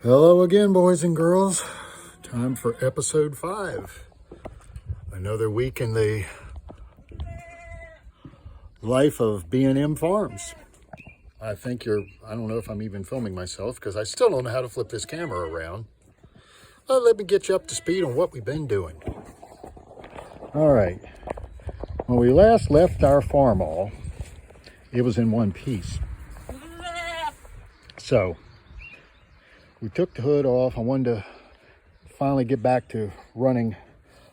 Hello again, boys and girls. Time for episode 5. Another week in the life of B&M Farms. I don't know if I'm even filming myself because I still don't know how to flip this camera around. Let me get you up to speed on what we've been doing. All right. When we last left our farm it was in one piece. So we took the hood off. I wanted to finally get back to running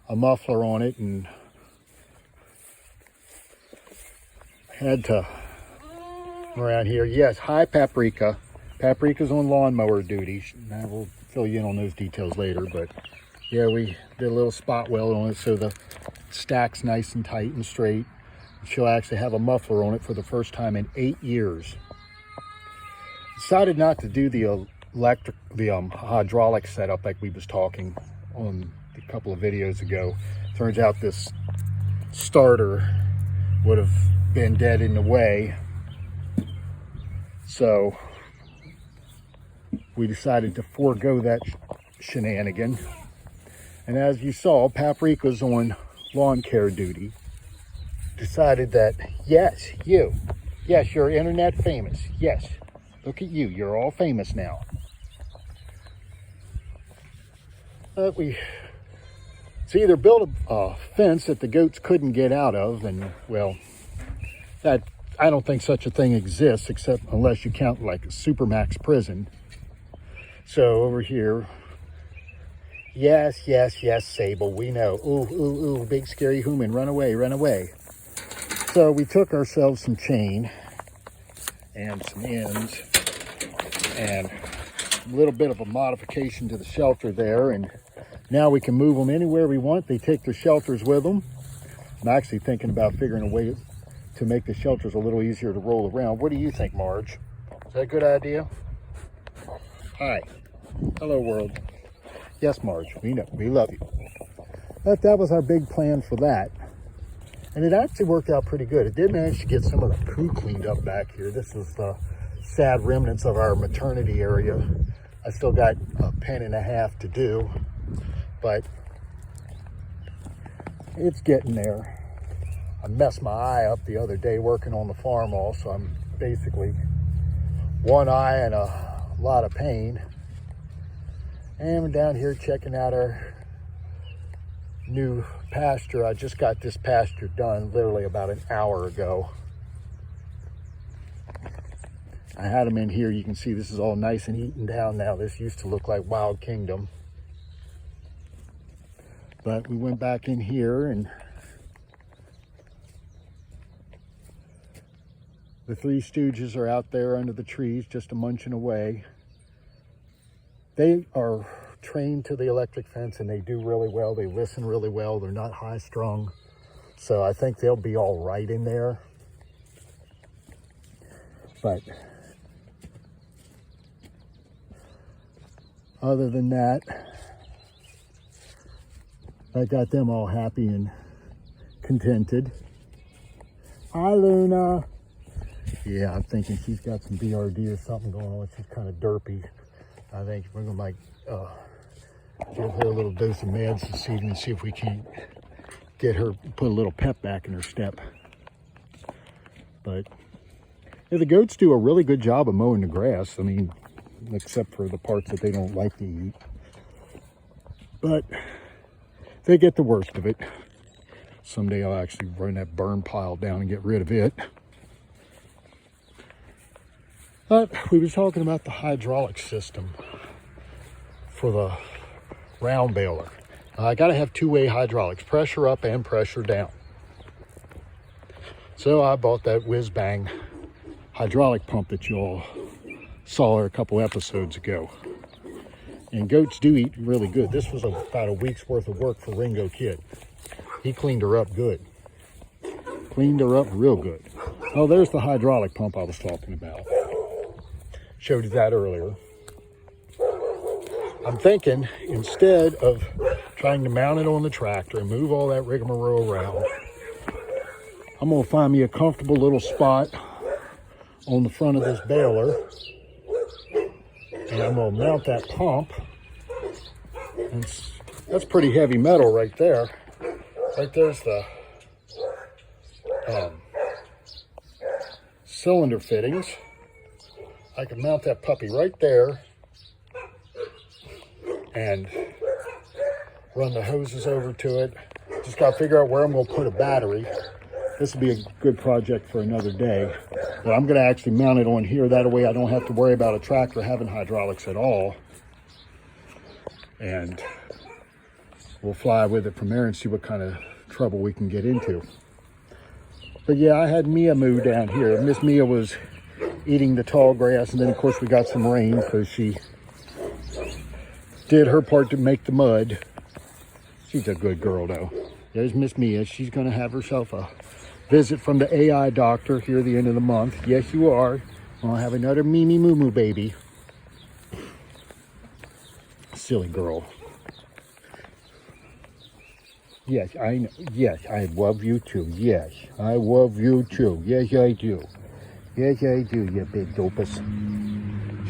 a muffler on it and had to around here. Yes, hi Paprika. Paprika's on lawnmower duty. I will fill you in on those details later, but yeah, we did a little spot weld on it so the stack's nice and tight and straight. She'll actually have a muffler on it for the first time in 8 years. Decided not to do the hydraulic setup like we was talking on a couple of videos ago. Turns out this starter would have been dead in the way, so we decided to forego that shenanigan. And as you saw, Paprika's on lawn care duty. Decided that yes, you're internet famous. Yes, look at you, you're all famous now. It's either built a fence that the goats couldn't get out of, and well, that I don't think such a thing exists, except unless you count like a supermax prison. So over here, yes, Sable, we know. Ooh, big scary human, run away. So we took ourselves some chain and some ends and a little bit of a modification to the shelter there, and now we can move them anywhere we want. They take their shelters with them. I'm actually thinking about figuring a way to make the shelters a little easier to roll around. What do you think, Marge? Is that a good idea? Hi. Hello, world. Yes, Marge, we know. We love you. But that was our big plan for that. And it actually worked out pretty good. It did manage to get some of the poo cleaned up back here. This is the sad remnants of our maternity area. I still got a pen and a half to do, but it's getting there. I messed my eye up the other day working on the farm so I'm basically one eye and a lot of pain. And we're down here checking out our new pasture. I just got this pasture done literally about an hour ago. I had them in here. You can see this is all nice and eaten down now. This used to look like Wild Kingdom. But we went back in here and the three stooges are out there under the trees just munching away. They are trained to the electric fence and they do really well. They listen really well. They're not high strung. So I think they'll be all right in there. But other than that, I got them all happy and contented. Hi, Luna. Yeah, I'm thinking she's got some BRD or something going on. She's kind of derpy. I think we're going to give her a little dose of meds this evening and see if we can't get her, put a little pep back in her step. But yeah, the goats do a really good job of mowing the grass. I mean, except for the parts that they don't like to eat. But they get the worst of it. Someday I'll actually run that burn pile down and get rid of it. But we were talking about the hydraulic system for the round baler. I got to have two-way hydraulics, pressure up and pressure down. So I bought that whiz-bang hydraulic pump that you all saw a couple episodes ago. And goats do eat really good. This was about a week's worth of work for Ringo Kid. He cleaned her up good. Cleaned her up real good. Oh, there's the hydraulic pump I was talking about. Showed you that earlier. I'm thinking instead of trying to mount it on the tractor and move all that rigmarole around, I'm going to find me a comfortable little spot on the front of this baler And I'm going to mount that pump. And that's pretty heavy metal right there. Right there's the cylinder fittings. I can mount that puppy right there and run the hoses over to it. Just got to figure out where I'm going to put a battery. This will be a good project for another day. But I'm going to actually mount it on here. That way I don't have to worry about a tractor having hydraulics at all. And we'll fly with it from there and see what kind of trouble we can get into. But yeah, I had Mia move down here. Miss Mia was eating the tall grass, and then of course we got some rain, so she did her part to make the mud. She's a good girl though. There's Miss Mia. She's gonna have herself a visit from the AI doctor here at the end of the month. Yes, you are. I'll have another Mimi Moo Moo baby. Silly girl. Yes, I know. Yes, I love you too. Yes, I love you too. Yes, I do. Yes, I do, you big dopus.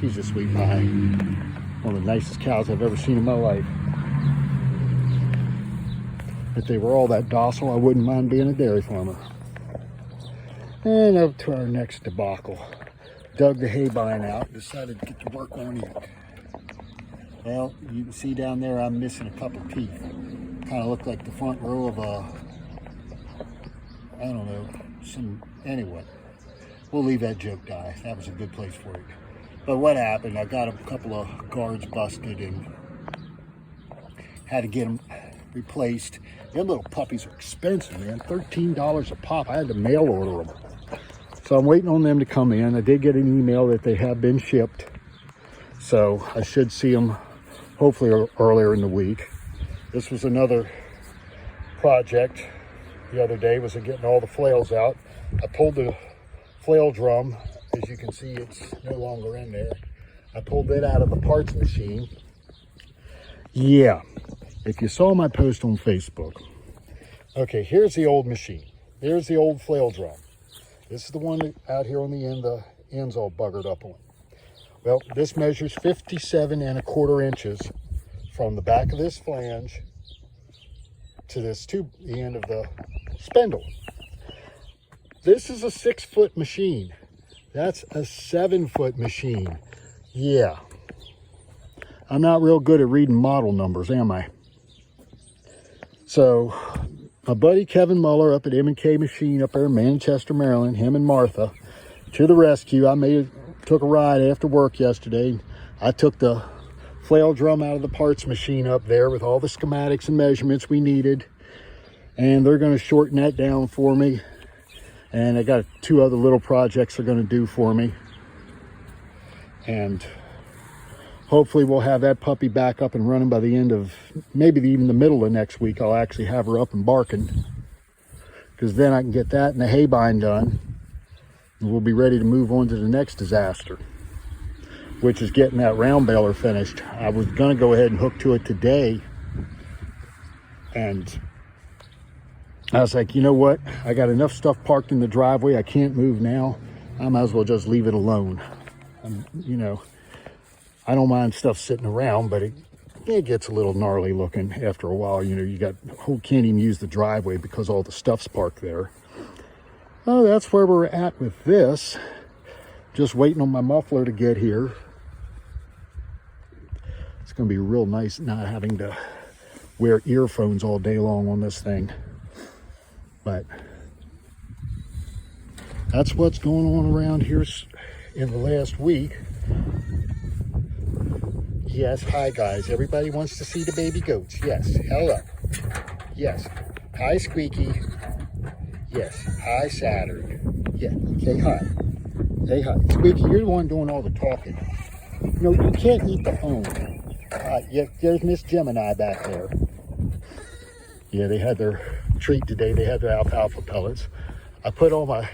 She's a sweet pie. One of the nicest cows I've ever seen in my life. If they were all that docile, I wouldn't mind being a dairy farmer. And up to our next debacle. Dug the hay bine out, decided to get to work on it. Well, you can see down there I'm missing a couple teeth. Kind of look like the front row of a, I don't know, anyway. We'll leave that joke die. That was a good place for it. But what happened, I got a couple of guards busted and had to get them replaced. Them little puppies are expensive, man. $13 a pop. I had to mail order them. So I'm waiting on them to come in. I did get an email that they have been shipped. So I should see them hopefully earlier in the week. This was another project the other day, was getting all the flails out. I pulled the flail drum. As you can see, it's no longer in there. I pulled it out of the parts machine. Yeah, if you saw my post on Facebook. Okay, here's the old machine. There's the old flail drum. This is the one out here on the end, the end's all buggered up on. Well, this measures 57¼ inches from the back of this flange to this tube, the end of the spindle. This is a 6-foot machine. That's a 7-foot machine. Yeah. I'm not real good at reading model numbers, am I? So, my buddy Kevin Muller up at M&K Machine up there in Manchester, Maryland, him and Martha, to the rescue. I took a ride after work yesterday. I took the flail drum out of the parts machine up there with all the schematics and measurements we needed. And they're going to shorten that down for me. And I got 2 other little projects they're going to do for me. And hopefully we'll have that puppy back up and running by the end of, maybe even the middle of next week. I'll actually have her up and barking. Because then I can get that and the hay bind done. And we'll be ready to move on to the next disaster, which is getting that round baler finished. I was going to go ahead and hook to it today. And I was like, you know what? I got enough stuff parked in the driveway. I can't move now. I might as well just leave it alone. You know, I don't mind stuff sitting around, but it gets a little gnarly looking after a while. You know, you can't even use the driveway because all the stuff's parked there. Oh, that's where we're at with this. Just waiting on my muffler to get here. It's going to be real nice not having to wear earphones all day long on this thing. But that's what's going on around here in the last week. Yes, hi guys. Everybody wants to see the baby goats. Yes, hello. Yes, hi Squeaky. Yes, hi Saturn. Yeah, say hi. Say hi. Squeaky, you're the one doing all the talking. No, you can't eat the phone. Yeah, there's Miss Gemini back there. Yeah, they had their treat today. They had their alfalfa pellets. I put all my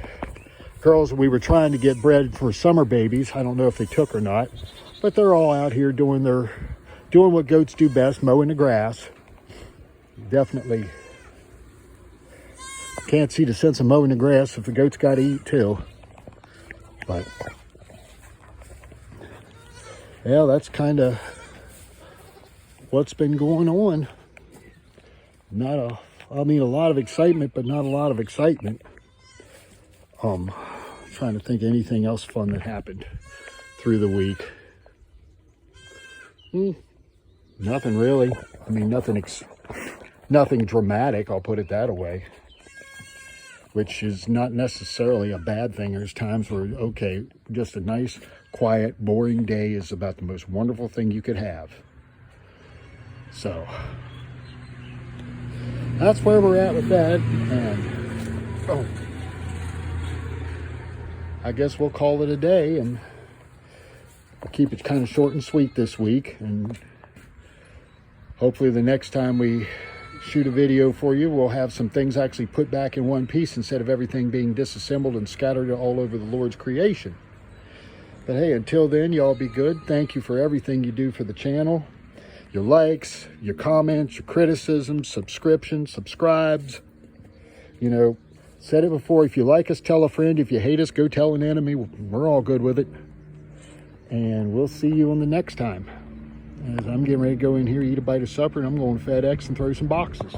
girls, we were trying to get bred for summer babies. I don't know if they took or not, but they're all out here doing what goats do best, mowing the grass. Definitely can't see the sense of mowing the grass if the goats got to eat too. But yeah, that's kind of what's been going on. I mean, a lot of excitement, but not a lot of excitement. Trying to think of anything else fun that happened through the week. Nothing really. I mean, nothing dramatic, I'll put it that way. Which is not necessarily a bad thing. There's times where, okay, just a nice, quiet, boring day is about the most wonderful thing you could have. So, that's where we're at with that. And, I guess we'll call it a day, and we'll keep it kind of short and sweet this week. And hopefully the next time we shoot a video for you, we'll have some things actually put back in one piece instead of everything being disassembled and scattered all over the Lord's creation. But hey, until then, y'all be good. Thank you for everything you do for the channel. Your likes, your comments, your criticisms, subscriptions, subscribes. You know, said it before, if you like us, tell a friend. If you hate us, go tell an enemy. We're all good with it. And we'll see you on the next time. As I'm getting ready to go in here, eat a bite of supper, and I'm going to FedEx and throw some boxes.